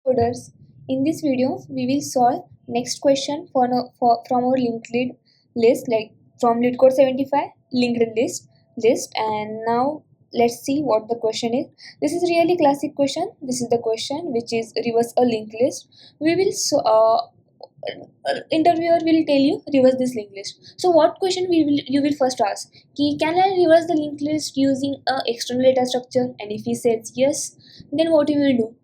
Coders. In this video, we will solve next question from our linked list, like from LeetCode 75 linked list. And now let's see what the question is. This is really classic question. This is the question which is reverse a linked list. We will interviewer will tell you reverse this linked list. So what question you will first ask? Can I reverse the linked list using a external data structure? And if he says yes, then what you will do?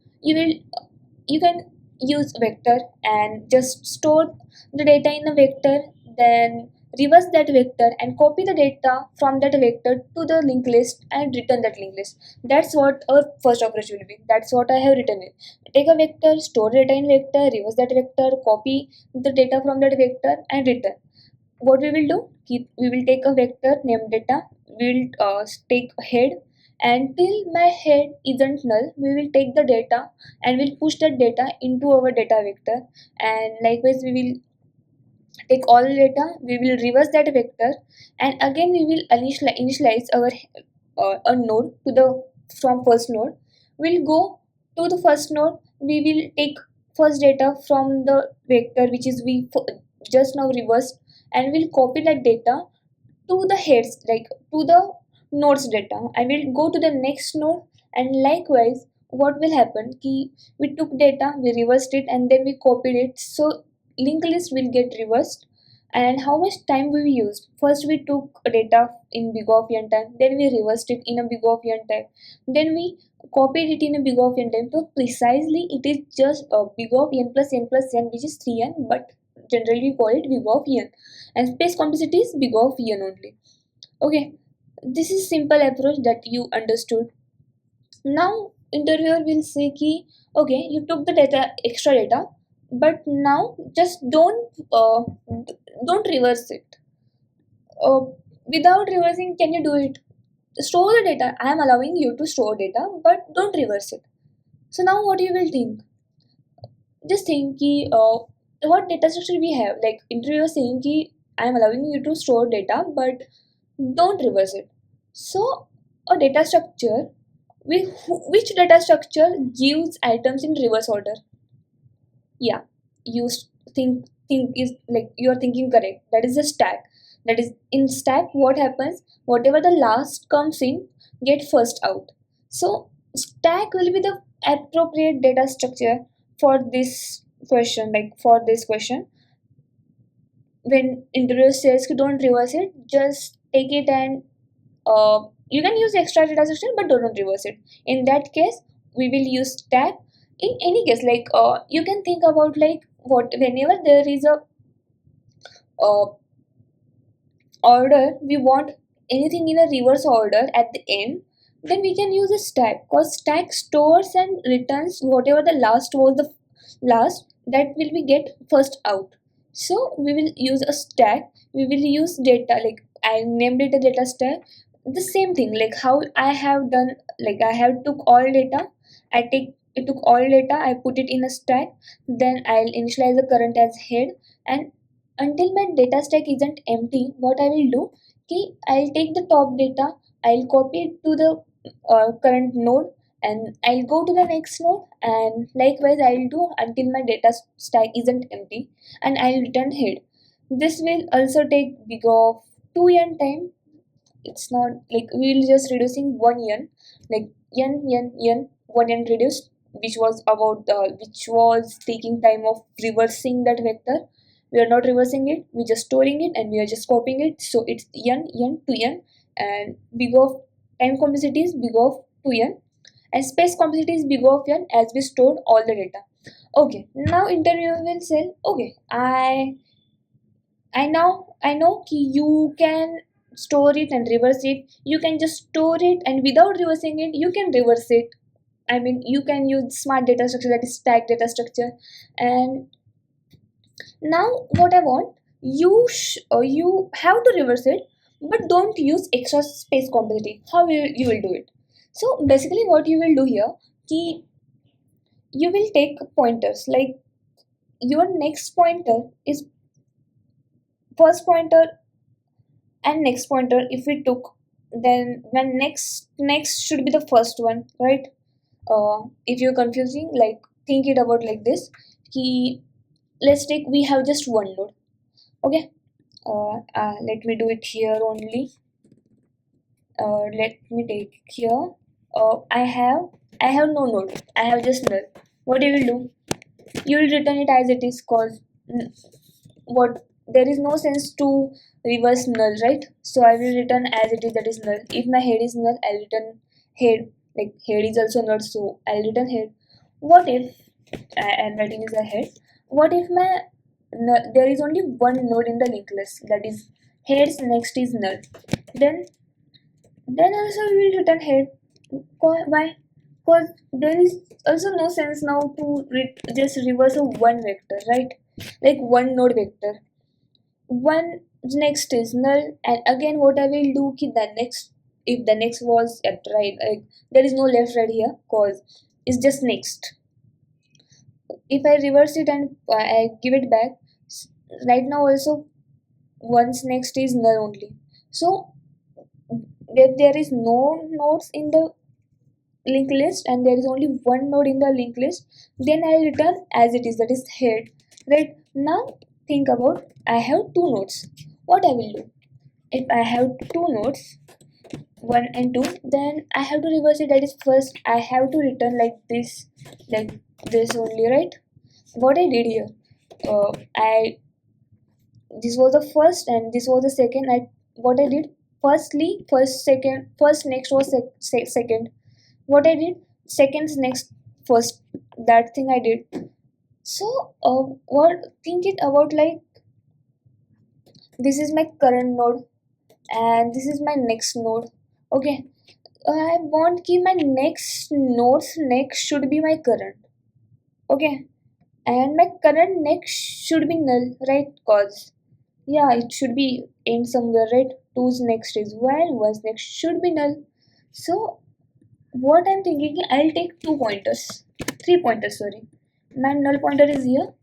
You can use vector and just store the data in a vector, then reverse that vector and copy the data from that vector to the linked list and return that linked list. That's what our first approach will be. That's what I have written it. Take a vector, store data in vector, reverse that vector, copy the data from that vector and return. What we will do, we will take a vector named data, we will take head, and till my head isn't null, we will take the data and we'll push that data into our data vector. And likewise we will take all data, we will reverse that vector, and again we will initialize our a node to the from first node. We'll go to the first node, we will take first data from the vector which is we just now reversed, and we'll copy that data to the heads, like to the nodes data. I will go to the next node, and likewise what will happen we took data, we reversed it, and then we copied it, so linked list will get reversed. And how much time we used? First we took data in big of n time, then we reversed it in a big of n time, then we copied it in a big of n time. So precisely it is just a big of n plus n, which is 3n, but generally we call it big of n, and space complexity is big of n only. Okay, this is simple approach that you understood. Now interviewer will say okay, you took the data, extra data, but now just don't reverse it. uh, Without reversing, can you do it? Store the data, I am allowing you to store data, but don't reverse it. So now what you will think? Just think what data structure we have. Like interviewer saying I am allowing you to store data, but don't reverse it. So a data structure, which data structure gives items in reverse order? Yeah, you think is like you are thinking correct. That is a stack. That is, in stack what happens, whatever the last comes in get first out. So stack will be the appropriate data structure for this question. Like for this question, when interviewer says don't reverse it, just take it and you can use extra data structure, but don't reverse it. In that case we will use stack. In any case, like you can think about like what, whenever there is a uh, order, we want anything in a reverse order at the end, then we can use a stack, because stack stores and returns whatever the last was, the last that will be get first out. So we will use a stack, we will use data, like I named it a data stack. The same thing like how I have done, like I have took all data, I took all data, I put it in a stack, then I'll initialize the current as head, and until my data stack isn't empty, what I will do, I'll take the top data, I'll copy it to the current node, and I'll go to the next node, and likewise I'll do until my data stack isn't empty, and I'll return head. This will also take big of 2n time. It's not like we'll just reducing 1n, like n 1n reduced, which was about which was taking time of reversing that vector. We are not reversing it, we're just storing it, and we are just copying it, so it's n 2n, and big of time complexity is big of 2n, and space complexity is big of n, as we stored all the data. Okay, now interviewer will say, okay, I know you can store it and reverse it. You can just store it, and without reversing it, you can reverse it. I mean, you can use smart data structure, that is stack data structure. And now what I want, you have to reverse it, but don't use extra space complexity. How you will do it? So basically, what you will do here, you will take pointers, like your next pointer is first pointer and next pointer. If we took, then next should be the first one, right? If you're confusing, like think it about like this. Let's take, we have just one node. Okay, let me do it here only. Let me take here. I have no node, I have just null. What you will do, you will return it as it is, cause what, there is no sense to reverse null, right? So I will return as it is, that is null. If my head is null, I'll return head. Like head is also null, so I'll return head. What if I am writing is a head, what if my there is only one node in the linked list, that is heads next is null, then also we will return head. Why? Because there is also no sense now to just reverse a one vector, right? Like one node vector. One next is null, and again what I will do ki the next, if the next was at right, like there is no left right here, cause it's just next. If I reverse it and I give it back, right now also once next is null only. So if there is no nodes in the linked list and there is only one node in the linked list, then I'll return as it is, that is head. Right now think about, I have two nodes. What I will do, if I have two nodes 1 and 2, then I have to reverse it, that is first I have to return like this only, right? What I did here, I this was the first and this was the second. What I did, first next was second. What I did, seconds next first, that thing I did. So what, think it about like this is my current node and this is my next node. Okay, I want ki my next node's next should be my current. Okay, and my current next should be null, right? Cause yeah, it should be in somewhere, right? 2's next is 1, 1's next should be null. So what I'm thinking, I'll take 2 pointers, 3 pointers, sorry. My null pointer is here,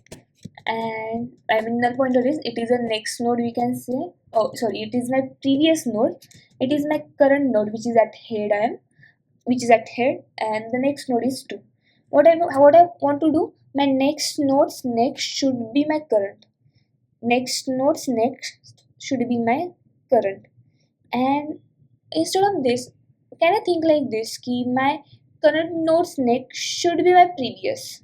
and I mean null pointer is, it is a next node, we can say. Oh sorry, it is my previous node, it is my current node which is at head, and the next node is 2. What I want to do, my next node's next should be my current. Next node's next should be my current. And instead of this, can I think like this, ki my current node's next should be my previous.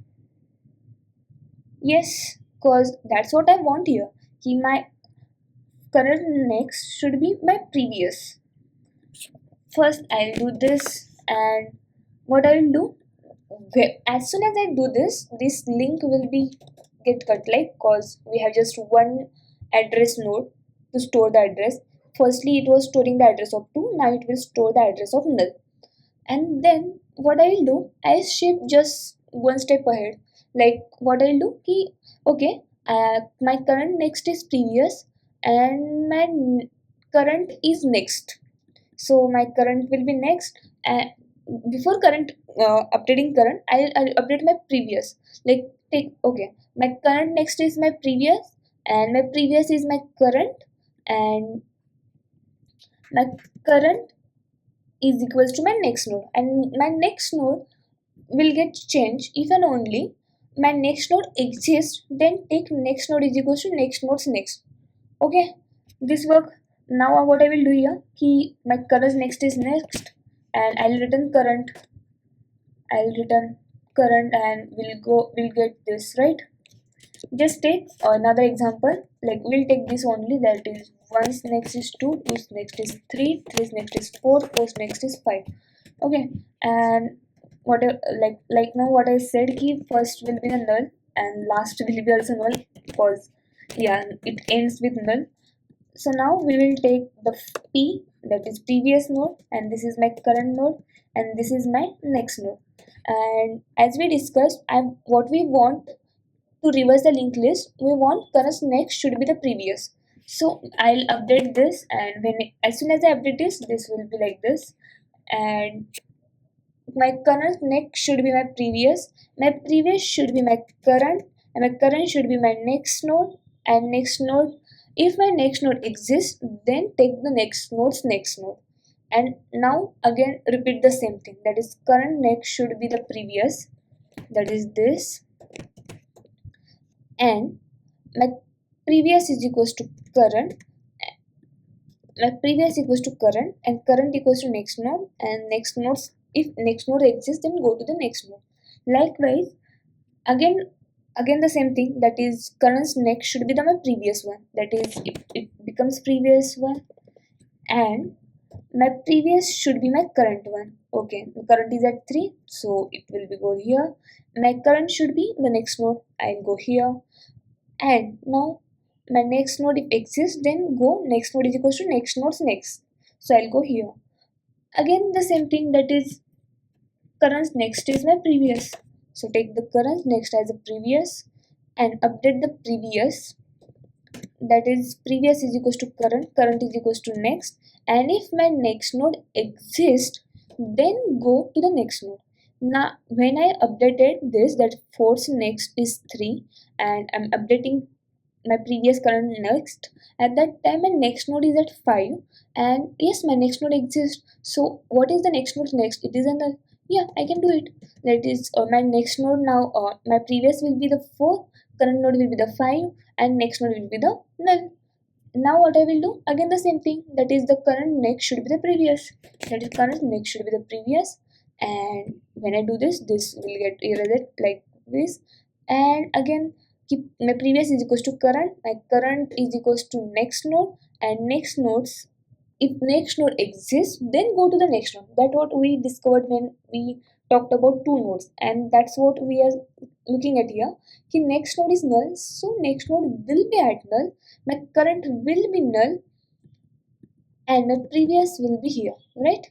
Yes, cause that's what I want here, ki my current next should be my previous. First I'll do this, and what I'll do, as soon as I do this link will be get cut, like, cause we have just one address node to store the address. Firstly it was storing the address of 2, now it will store the address of null. And then what I will do, I shift just one step ahead. Like what I'll do, ki okay, my current next is previous and my current is next. So my current will be next, and before current updating current, I'll update my previous. Like take, okay, my current next is my previous and my previous is my current, and my current is equals to my next node, and my next node will get changed if and only my next node exists, then take next node is equals to next node's next. Okay, this work. Now what I will do here, ki my current next is next, and I'll return current. And we'll get this, right? Just take another example, like we'll take this only, that is 1's next is 2, 2's next is 3, 3's next is 4, 4's next is 5. Okay, and what like now what I said, ki first will be the null and last will be also null, because yeah, it ends with null. So now we will take the P, that is previous node, and this is my current node, and this is my next node. And as we discussed, what we want to reverse the linked list, we want current next should be the previous. So I'll update this, and as soon as I update this will be like this, and my current next should be my previous should be my current, and my current should be my next node, and next node, if my next node exists, then take the next node's next node. And now again repeat the same thing, that is current next should be the previous, that is this, and my previous is equals to current, my previous equals to current, and current equals to next node, and next nodes, if next node exists, then go to the next node. Likewise, again the same thing, that is current's next should be the my previous one, that is it becomes previous one, and my previous should be my current one. Okay, the current is at 3, so it will be go here. My current should be the next node, I'll go here, and now my next node if exists, then go next node is equals to next node's next, so I'll go here. Again the same thing, that is current next is my previous, so take the current next as a previous and update the previous, that is previous is equals to current, current is equals to next, and if my next node exists, then go to the next node. Now when I updated this, that force next is 3 and I'm updating my previous current next, at that time my next node is at 5, and yes, my next node exists, so what is the next node next, it is in the, yeah, I can do it, that is my next node now, my previous will be the 4, current node will be the 5, and next node will be the null. Now what I will do, again the same thing, that is the current next should be the previous, that is current next should be the previous, and when I do this, this will get erased like this, and again keep my previous is equals to current, my current is equals to next node, and next nodes, if next node exists, then go to the next node. That what we discovered when we talked about two nodes, and that's what we are looking at here. Ki next node is null, so next node will be at null, my current will be null, and my previous will be here, right?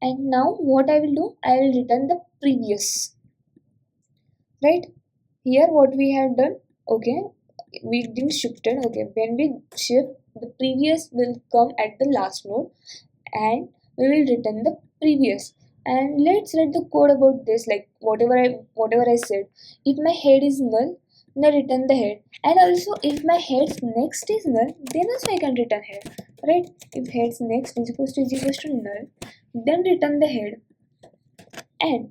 And now what I will do, I will return the previous, right? Here what we have done, okay, we didn't shifted, okay, when we shift, the previous will come at the last node and we will return the previous. And let's write the code about this, like whatever I said. If my head is null, then return the head, and also if my head's next is null, then also I can return head, right? If head's next is equals to null, then return the head, and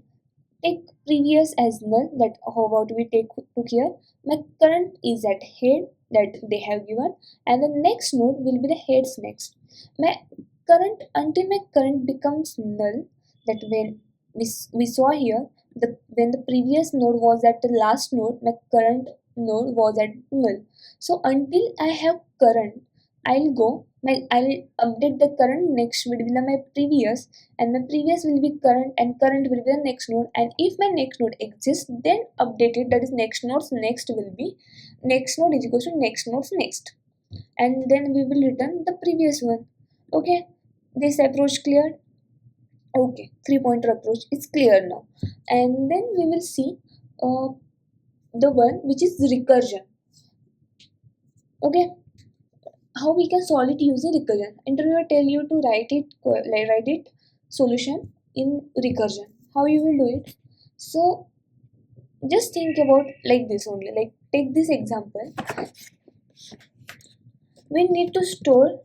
take previous as null, that how about we took here, my current is at head that they have given, and the next node will be the head's next. My current, until my current becomes null, that when we saw here, the when the previous node was at the last node, my current node was at null. So until I have current, I'll update the current next will be my previous, and my previous will be current, and current will be the next node, and if my next node exists, then update it, that is next node's next will be next node is equals to next node's next, and then we will return the previous one. Okay, this approach clear? Okay, 3-pointer approach is clear now, and then we will see the one which is recursion. Okay, how we can solve it using recursion. Interviewer tell you to write it solution in recursion. How you will do it? So just think about like this only. Like take this example. We need to store,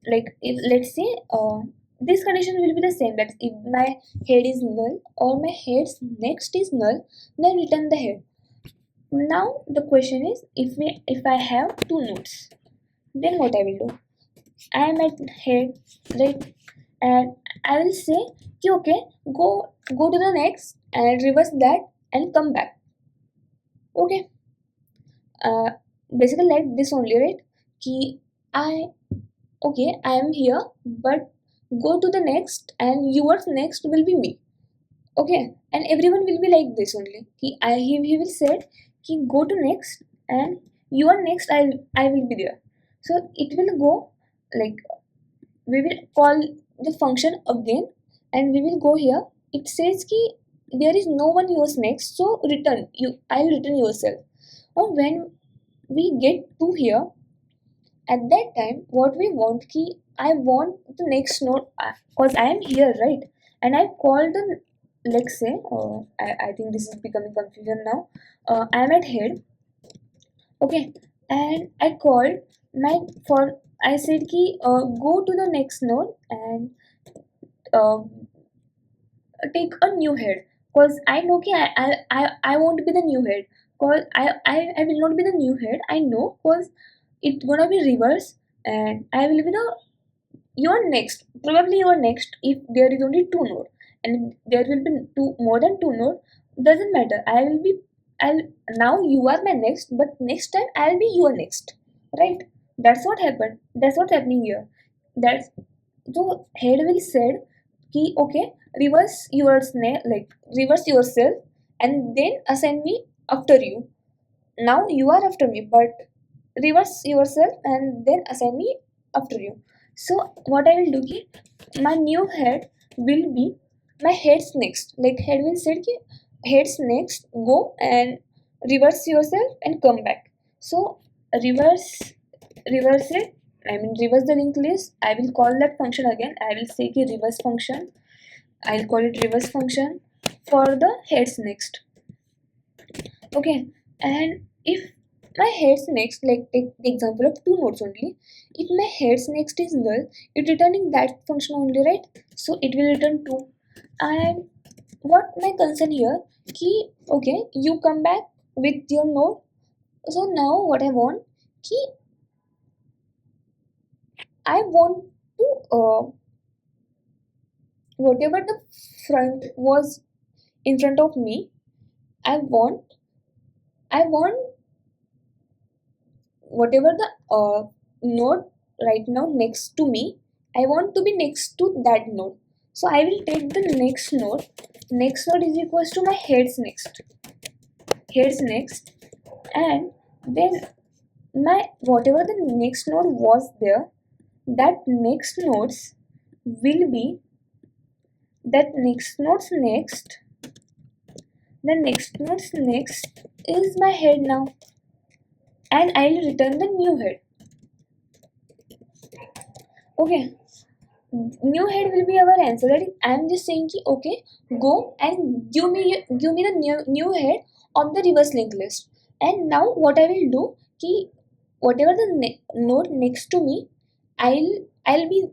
like if let's say this condition will be the same, that if my head is null or my head's next is null, then return the head. Now the question is, if I have two nodes, then what I will do? I am at head, right? And I will say, okay, go to the next and reverse that and come back. Okay. Basically like this only, right? Ki I am here, but go to the next, and yours next will be me. Okay, and everyone will be like this only. He will say, ki go to next, and your next I will be there. So it will go like, we will call the function again, and we will go here. It says ki there is no one yours next, so return you. I'll return yourself. Or when we get to here, at that time what we want ki I want the next node, because I am here, right? And I call the, let's say I think this is becoming confusion now. I am at head, okay, and I called my, for I said ki go to the next node and uh, take a new head. Cause I know कि I won't be the new head. Cause I will not be the new head. I know, cause it's gonna be reverse, and I will be the you're next. Probably you're next if there is only two node, and there will be two more than two node. Doesn't matter. I'll now you are my next, but next time I'll be your next. Right? That's what happened. That's what's happening here. That's so head will said कि okay, reverse your like reverse yourself and then assign me after you. Now you are after me, but reverse yourself and then assign me after you. So what I will do ki my new head will be my head's next. Like head will say ki head's next, go and reverse yourself and come back. So reverse reverse it. I mean reverse the linked list. I will call that function again. I will say ki reverse function. I'll call it reverse function for the heads next. Okay, and if my heads next, like take the example of two nodes only, if my heads next is null, it returning that function only, right? So it will return 2. And what my concern here, ki okay, you come back with your node. So now what I want, ki I want to whatever the front was in front of me, I want I want whatever the node right now next to me, I want to be next to that node. So I will take the next node. Next node is equals to my heads next. Heads next, and then my whatever the next node was there, that next nodes will be that next nodes next. The next nodes next is my head now, and I'll return the new head. Okay, new head will be our answer. That is, I am just saying ki okay, go and give me the new head on the reverse linked list. And now what I will do ki whatever the node next to me, I'll I'll be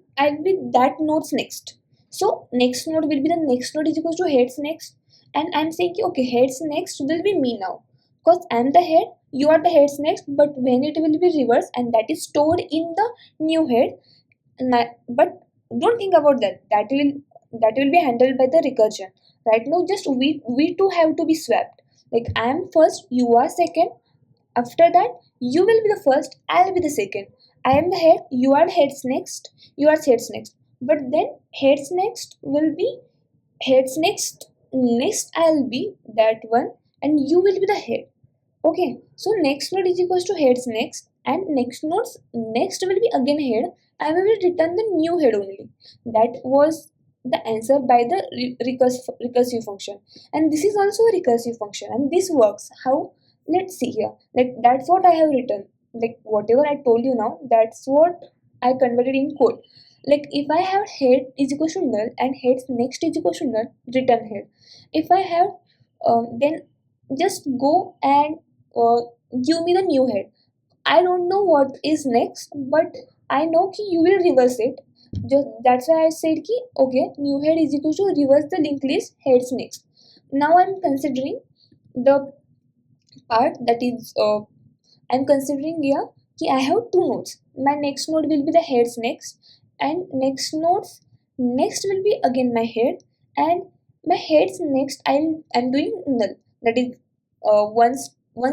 that node's next. So next node will be the next node is equals to heads next, and I'm saying ki okay, heads next will be me now, because I'm the head, you are the heads next, but when it will be reversed and that is stored in the new head. But don't think about that. That will be handled by the recursion. Right now, just we two have to be swapped. Like I am first, you are second. After that, you will be the first, I'll be the second. I am the head, you are heads next, you are heads next. But then heads next will be heads next. Next, I'll be that one, and you will be the head. Okay, so next node is equals to heads next, and next node's next will be again head. I will return the new head only. That was the answer by the recursive function, and this is also a recursive function, and this works. How? Let's see here. Like that's what I have written. Like whatever I told you now, that's what I converted in code. Like if I have head is equal to null and heads next is equal to null, return head. If I have then just go and uh, give me the new head. I don't know what is next, but I know ki you will reverse it. Just that's why I said ki okay, new head is equal to reverse the linked list heads next. Now I'm considering the part that is I'm considering here ki I have two nodes. My next node will be the heads next, and next nodes next will be again my head, and my heads next I'm doing null. That is once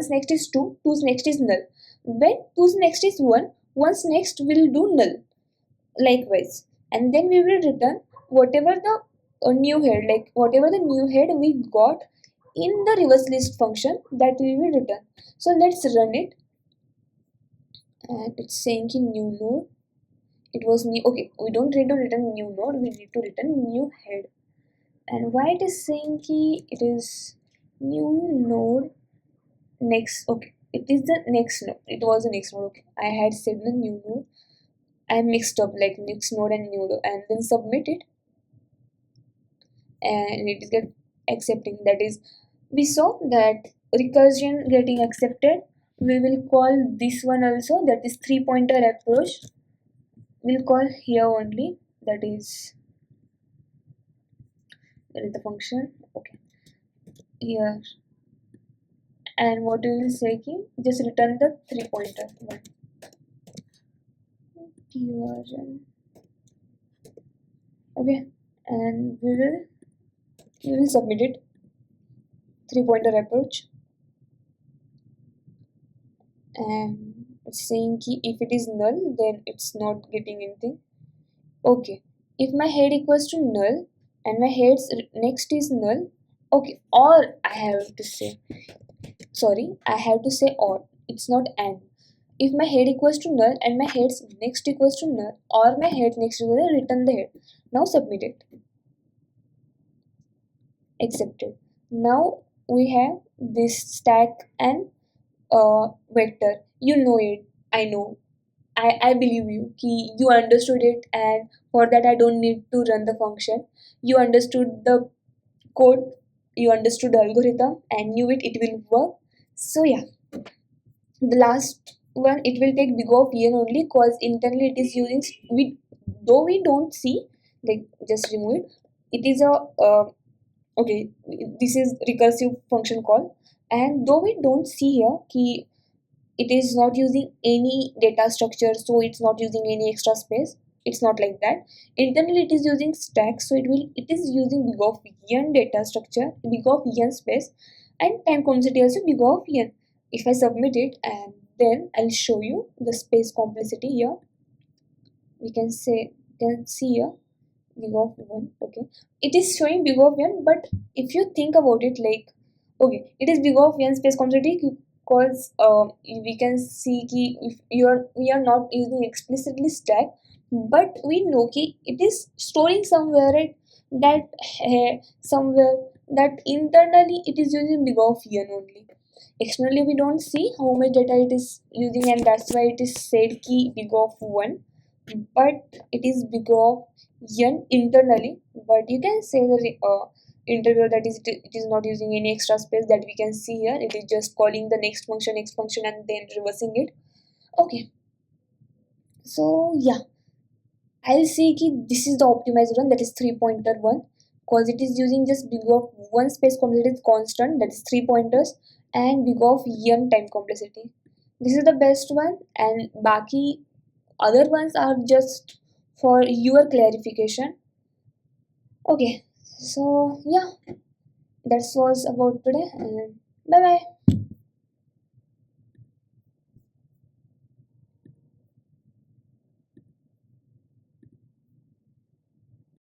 next is 2, 2's next is null. When 2's next is 1, 1's next will do null likewise. And then we will return whatever the new head, like whatever the new head we got in the reverse list function, that we will return. So let's run it, and it's saying ki new node. It was new. Okay, we don't need to return new node, we need to return new head. And why it is saying ki it is new node next. Okay, it is the next node. It was the next node. Okay, I had said the new node. I mixed up like next node and new node, and then submit it, and it is get accepting. That is, we saw that recursion getting accepted. We will call this one also, that is 3-pointer approach. We'll call here only, that is the function. Okay, here, and what we will say ki just return the 3 pointer one. Recursion. Okay, and we will submit it. 3 pointer approach, and it's saying ki if it is null, then it's not getting anything. Okay, if my head equals to null and my head's next is null, okay, or I have to say, sorry, I have to say or, it's not and. If my head equals to null and my head's next equals to null, or my head next equals to null, return the head. Now submit it. Accepted. Now we have this stack and vector. You know it. I know. I believe you. Ki you understood it, and for that I don't need to run the function. You understood the code, you understood the algorithm, and knew it will work. So yeah, the last one, it will take big of en only, cause internally it is using we, though we don't see, like just remove it. It is a okay, this is recursive function call, and though we don't see here ki it is not using any data structure, so it's not using any extra space. It's not like that. Internally it is using stack, so it is using big of n data structure, big of n space, and time complexity also big of n. If I submit it, and then I'll show you the space complexity here. We can see here big of 1. Okay, it is showing big of n, but if you think about it, like, okay, it is big of n space complexity because we can see ki if we are not using explicitly stack, but we know ki it is storing somewhere, right, that somewhere that internally it is using big of n only. Externally we don't see how much data it is using, and that's why it is said ki big of 1, but it is big of n internally. But you can say the interval, that is it is not using any extra space that we can see here. It is just calling the next function and then reversing it. Okay, so yeah, I'll say ki this is the optimized one, that is 3 pointer one, because it is using just big of 1 space complexity constant, that is 3 pointers, and big of n time complexity. This is the best one, and baki other ones are just for your clarification. Okay, so yeah, that was about today, and bye bye.